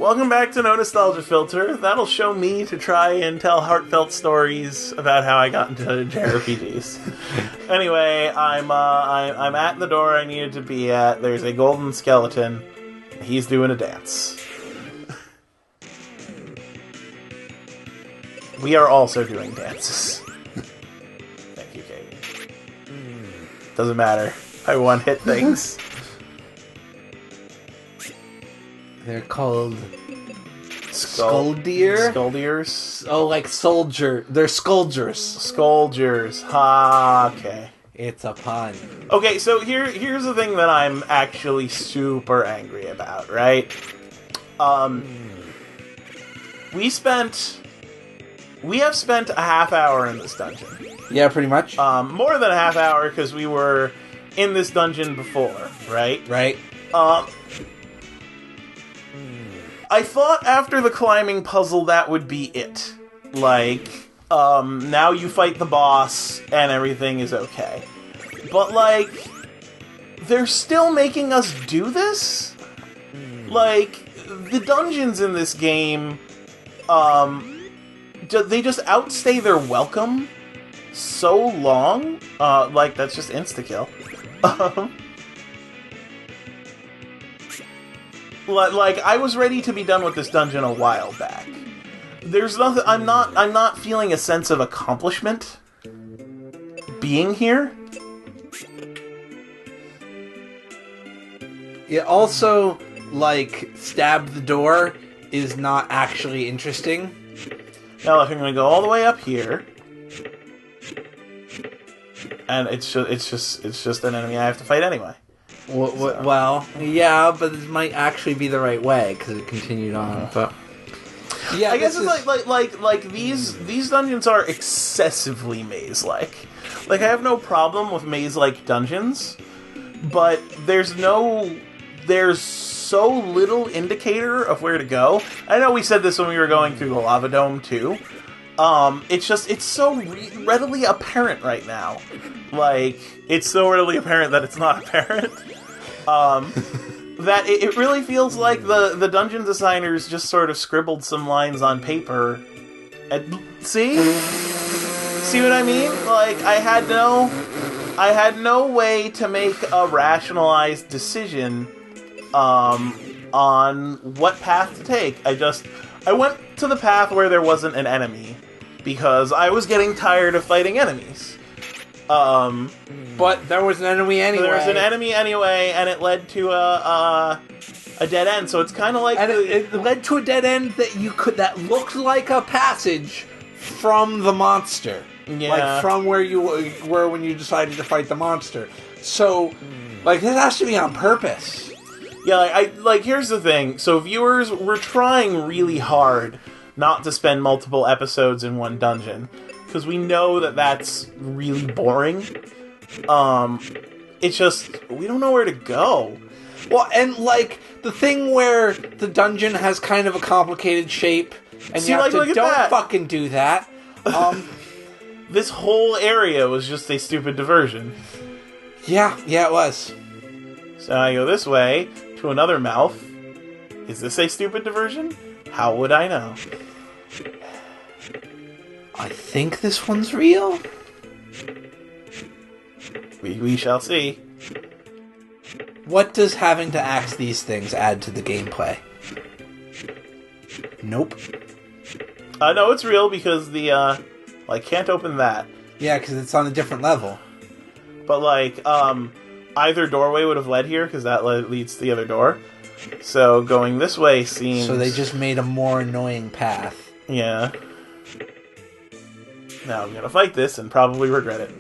Welcome back to No Nostalgia Filter. That'll show me to try and tell heartfelt stories about how I got into JRPGs. Anyway, I'm at the door I needed to be at. There's a golden skeleton. He's doing a dance. We are also doing dances. Thank you, Katie. Doesn't matter. I one-hit things. They're called Skuldier? Skuldiers? Oh, like soldier. They're Skuldgers. Skuldgers. Ha, okay. It's a pun. Okay, so here's the thing that I'm actually super angry about, right? We have spent a half hour in this dungeon. Yeah, pretty much. More than a half hour, because we were in this dungeon before, right? Right. I thought after the climbing puzzle that would be it. Like, now you fight the boss and everything is okay. But, like, they're still making us do this? Like, the dungeons in this game, they just outstay their welcome so long. Like, that's just insta-kill. Like, I was ready to be done with this dungeon a while back. There's nothing. I'm not feeling a sense of accomplishment being here. It also, like, stab the door is not actually interesting. Now look, I'm gonna go all the way up here, and it's just an enemy I have to fight anyway. Well, yeah, but this might actually be the right way because it continued on. But yeah, I guess it's like these dungeons are excessively maze-like. Like, I have no problem with maze-like dungeons, but there's so little indicator of where to go. I know we said this when we were going through the Lava Dome too. It's so readily apparent right now. Like, it's so readily apparent that it's not apparent. That it really feels like the dungeon designers just sort of scribbled some lines on paper. And see what I mean? Like, I had no way to make a rationalized decision on what path to take. I went to the path where there wasn't an enemy because I was getting tired of fighting enemies. But there was an enemy anyway. There was an enemy anyway, and it led to a dead end. So it's kind of like it led to a dead end that looked like a passage from the monster. Yeah. Like from where you were when you decided to fight the monster. So, like, this has to be on purpose. Yeah, like here's the thing. So viewers, we're trying really hard not to spend multiple episodes in one dungeon, because we know that that's really boring. It's just, we don't know where to go. Well, and, like, the thing where the dungeon has kind of a complicated shape, and See, you have like, to, don't fucking do that. This whole area was just a stupid diversion. Yeah, it was. So I go this way, to another mouth. Is this a stupid diversion? How would I know? I think this one's real. We shall see. What does having to axe these things add to the gameplay? Nope. No, it's real because the, like, can't open that. Yeah, because it's on a different level. But, like, either doorway would have led here, because that leads to the other door. So going this way seems... So they just made a more annoying path. Yeah. Now I'm gonna fight this and probably regret it.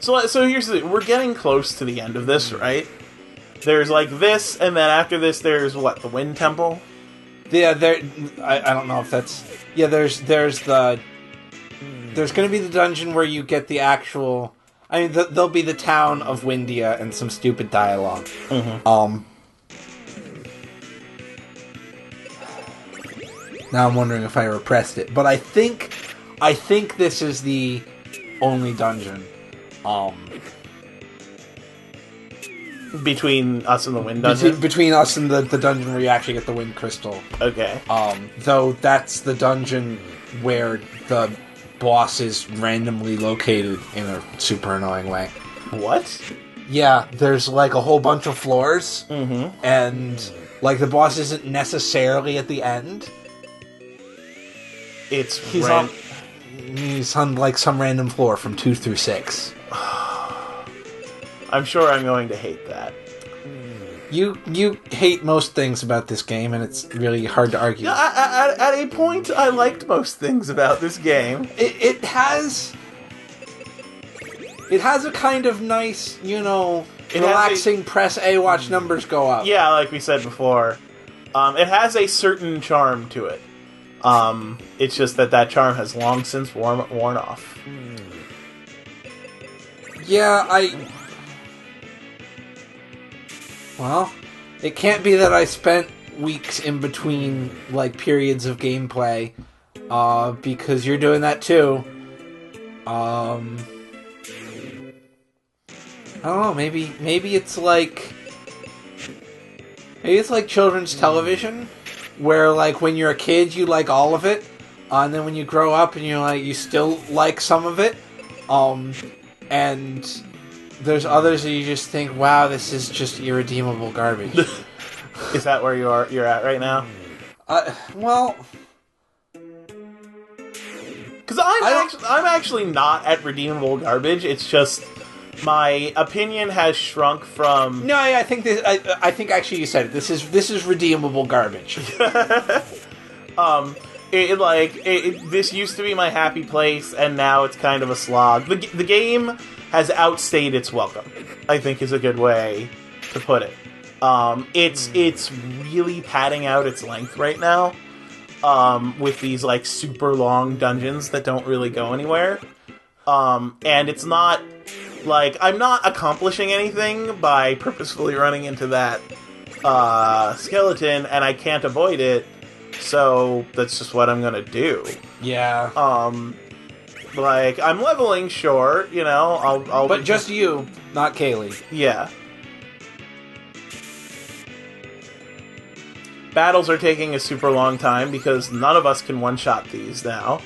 So here's the thing. We're getting close to the end of this, right? There's, like, this, and then after this there's, what, the Wind Temple? Yeah, I don't know if that's... Yeah, there's the... There's gonna be the dungeon where you get the actual... I mean, there'll be the town of Windia and some stupid dialogue. Mm-hmm. Now I'm wondering if I repressed it, but I think this is the only dungeon. Between us and the wind dungeon? Between us and the dungeon where you actually get the wind crystal. Okay. Though that's the dungeon where the boss is randomly located in a super annoying way. What? Yeah, there's like a whole bunch of floors, mm-hmm. and like the boss isn't necessarily at the end. He's on like some random floor from 2 through 6. I'm sure I'm going to hate that. You hate most things about this game, and it's really hard to argue. Yeah, at a point, I liked most things about this game. It has a kind of nice, relaxing press A, watch numbers go up. Yeah, like we said before. It has a certain charm to it. It's just that charm has long since worn off. Yeah, Well, it can't be that I spent weeks in between, like, periods of gameplay, because you're doing that too. I don't know, maybe it's like... Maybe it's like children's television, where, like, when you're a kid, you like all of it, and then when you grow up and you still like some of it, and there's others that you just think, wow, this is just irredeemable garbage. Is that where you're at right now? Well... Because I'm actually not at redeemable garbage, it's just... My opinion has shrunk from... No, I think this. I think actually you said it. This is redeemable garbage. This used to be my happy place, and now it's kind of a slog. The game has outstayed its welcome, I think is a good way to put it. It's really padding out its length right now, with these like super long dungeons that don't really go anywhere. And it's not... Like, I'm not accomplishing anything by purposefully running into that skeleton, and I can't avoid it, so that's just what I'm gonna do. Yeah. Like, I'm leveling, sure, I'll But just you, not Kaylee. Yeah. Battles are taking a super long time, because none of us can one-shot these now.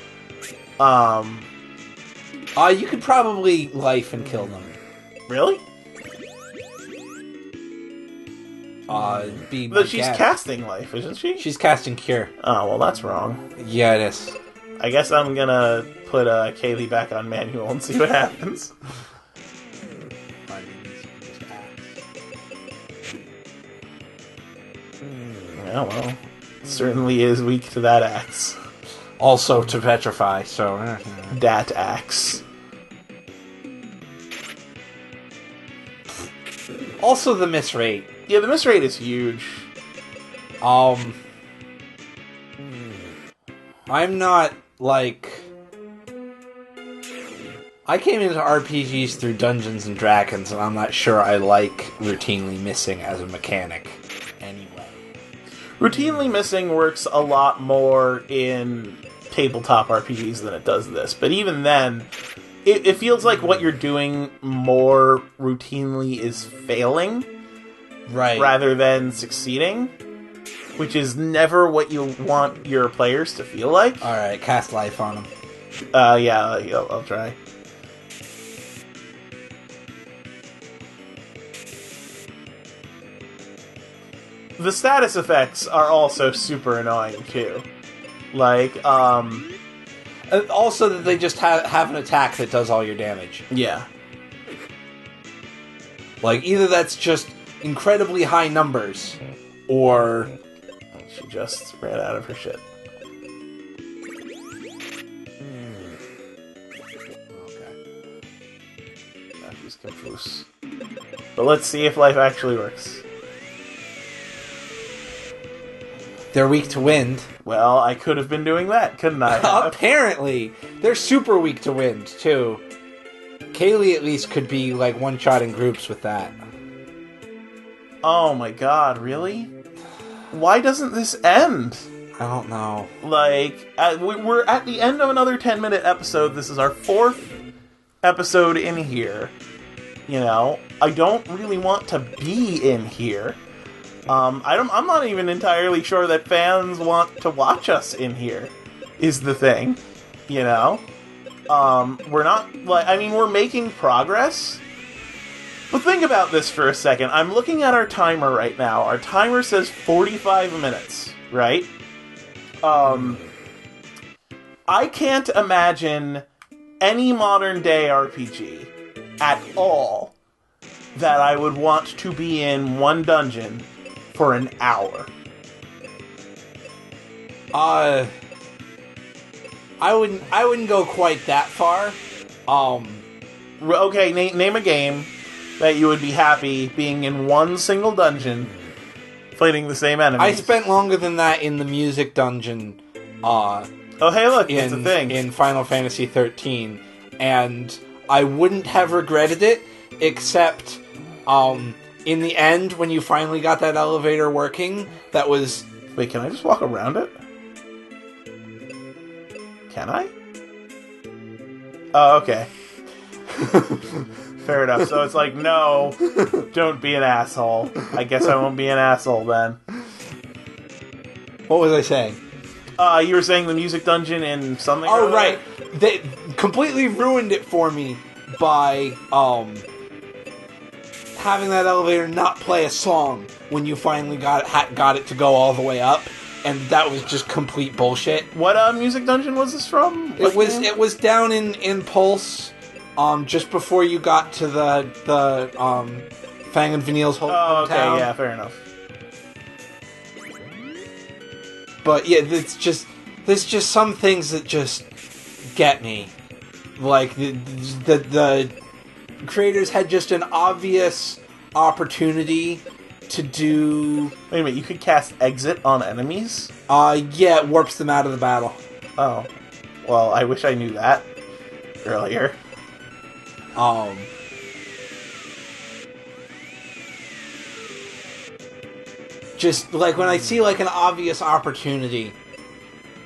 You could probably life and kill them. Really? But she's casting life, isn't she? She's casting cure. Oh, well, that's wrong. Yeah, it is. I guess I'm gonna put Kaylee back on manual and see what happens. Yeah, well, it certainly is weak to that axe. Also to petrify, so... Dat axe. Also the miss rate. Yeah, the miss rate is huge. I'm not, like... I came into RPGs through Dungeons and Dragons, and I'm not sure I like routinely missing as a mechanic. Anyway. Routinely missing works a lot more in tabletop RPGs than it does this, but even then... It feels like what you're doing more routinely is failing, right, rather than succeeding, which is never what you want your players to feel like. All right, cast life on them. Yeah, I'll try. The status effects are also super annoying too. Like, also that they just have an attack that does all your damage. Yeah. Like, either that's just incredibly high numbers, or... She just ran out of her shit. Okay. Now she's confused. But let's see if life actually works. They're weak to wind. Well, I could have been doing that, couldn't I? Apparently! They're super weak to wind, too. Kaylee at least could be, like, one-shotting groups with that. Oh my god, really? Why doesn't this end? I don't know. Like, we're at the end of another 10-minute episode. This is our 4th episode in here. You know, I don't really want to be in here. I'm not even entirely sure that fans want to watch us in here, is the thing. You know? We're not, like, I mean, we're making progress. But think about this for a second. I'm looking at our timer right now. Our timer says 45 minutes, right? I can't imagine any modern day RPG at all that I would want to be in one dungeon for an hour. I wouldn't go quite that far. Okay, name a game that you would be happy being in one single dungeon fighting the same enemies. I spent longer than that in the music dungeon. Oh, hey, look, it's a thing. In Final Fantasy 13, and I wouldn't have regretted it, except in the end, when you finally got that elevator working, that was... Wait, can I just walk around it? Can I? Oh, okay. Fair enough. So it's like, no, don't be an asshole. I guess I won't be an asshole then. What was I saying? You were saying the music dungeon in something. Oh, right. They completely ruined it for me by having that elevator not play a song when you finally got it to go all the way up, and that was just complete bullshit. What music dungeon was this from? It was down in Pulse, just before you got to the Fang and Vanille's hometown. Oh, okay, yeah, fair enough. But yeah, there's just some things that just get me. Like the creators had just an obvious opportunity to do. Wait a minute, you could cast exit on enemies? Yeah, it warps them out of the battle. Oh, well, I wish I knew that earlier. Just, like, when I see, like, an obvious opportunity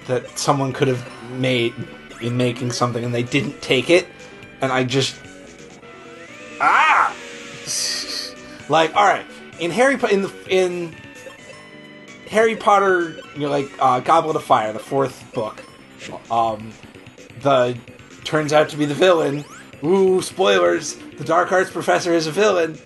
that someone could have made in making something and they didn't take it, and I just... Like, alright, in Harry Potter, you know, like, Goblet of Fire, the fourth book, turns out to be the villain. Ooh, spoilers! The Dark Arts professor is a villain.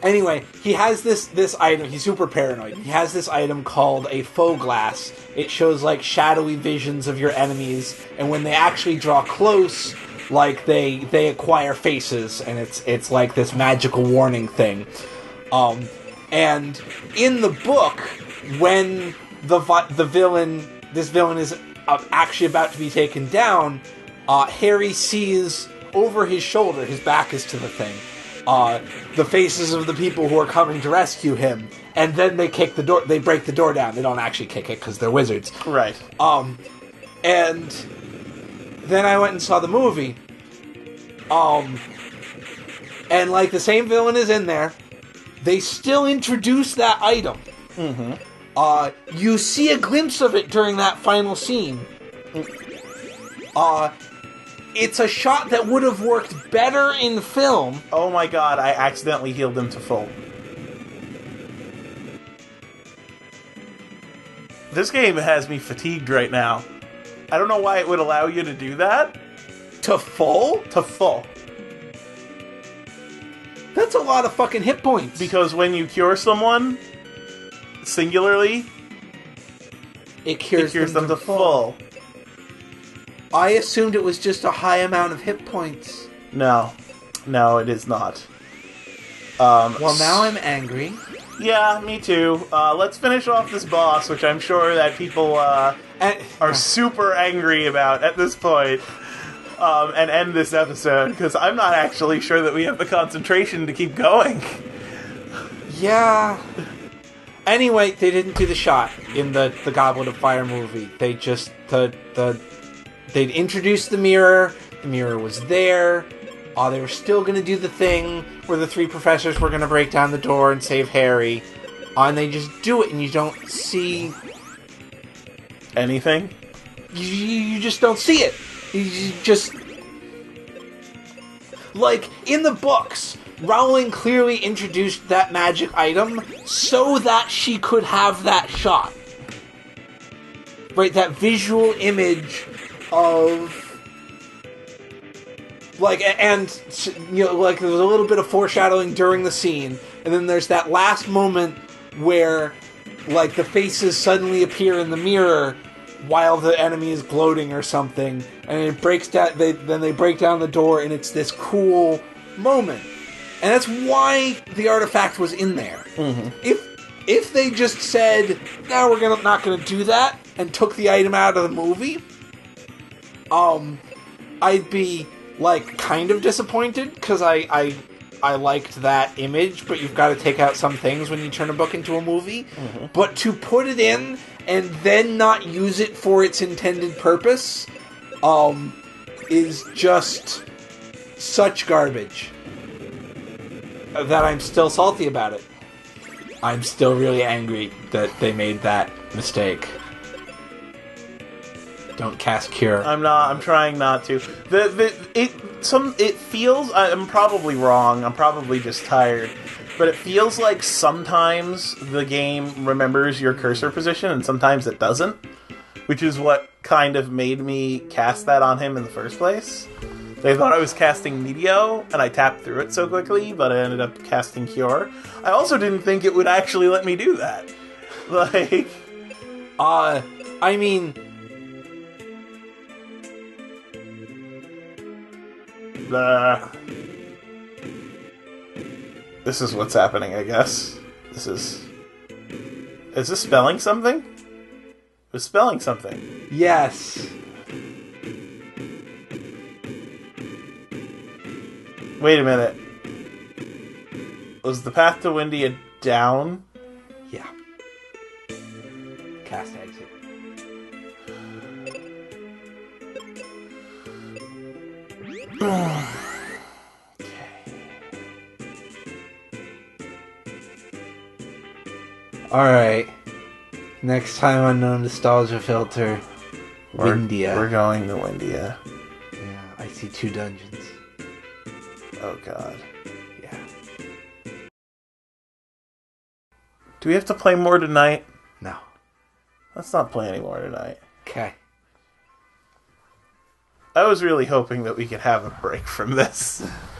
Anyway, he has this item. He's super paranoid. He has this item called a faux glass. It shows, like, shadowy visions of your enemies, and when they actually draw close, like, they acquire faces, and it's like this magical warning thing. And in the book, when this villain is actually about to be taken down, Harry sees over his shoulder, his back is to the thing, the faces of the people who are coming to rescue him, and then they kick the door. They break the door down. They don't actually kick it because they're wizards, right? And then I went and saw the movie, and like the same villain is in there. They still introduce that item. Mm-hmm. You see a glimpse of it during that final scene. It's a shot that would have worked better in film. Oh my god, I accidentally healed him to full. This game has me fatigued right now. I don't know why it would allow you to do that. To full? To full. That's a lot of fucking hit points. Because when you cure someone, singularly, it cures them to full. I assumed it was just a high amount of hit points. No, it is not. Well, now I'm angry. Yeah, me too. Let's finish off this boss, which I'm sure that people are super angry about at this point, and end this episode, because I'm not actually sure that we have the concentration to keep going. Yeah. Anyway, they didn't do the shot in the Goblet of Fire movie. They just... They'd introduced the mirror. The mirror was there. They were still going to do the thing where the three professors were going to break down the door and save Harry. And they just do it, and you don't see... anything? You just don't see it. You just... Like, in the books, Rowling clearly introduced that magic item so that she could have that shot. Right, that visual image of... Like, and, you know, like, there's a little bit of foreshadowing during the scene, and then there's that last moment where, like, the faces suddenly appear in the mirror while the enemy is gloating or something, and it breaks down. Then they break down the door, and it's this cool moment, and that's why the artifact was in there. Mm-hmm. If they just said, "No, we're not gonna do that," and took the item out of the movie, I'd be like kind of disappointed because I liked that image, but you've got to take out some things when you turn a book into a movie. Mm-hmm. But to put it in and then not use it for its intended purpose, is just such garbage that I'm still salty about it. I'm still really angry that they made that mistake. Don't cast Cure. I'm not. I'm trying not to. It feels. I'm probably wrong. I'm probably just tired. But it feels like sometimes the game remembers your cursor position and sometimes it doesn't. Which is what kind of made me cast that on him in the first place. They thought I was casting Meteor, and I tapped through it so quickly, but I ended up casting Cure. I also didn't think it would actually let me do that. Like... I mean... This is what's happening, I guess. This is... Is this spelling something? It's spelling something. Yes. Wait a minute. Was the path to Windia down? Yeah. Cast exit. Alright. Next time Unknown Nostalgia Filter. Windia. We're going to Windia. Yeah, I see 2 dungeons. Oh god. Yeah. Do we have to play more tonight? No. Let's not play any more tonight. Okay. I was really hoping that we could have a break from this.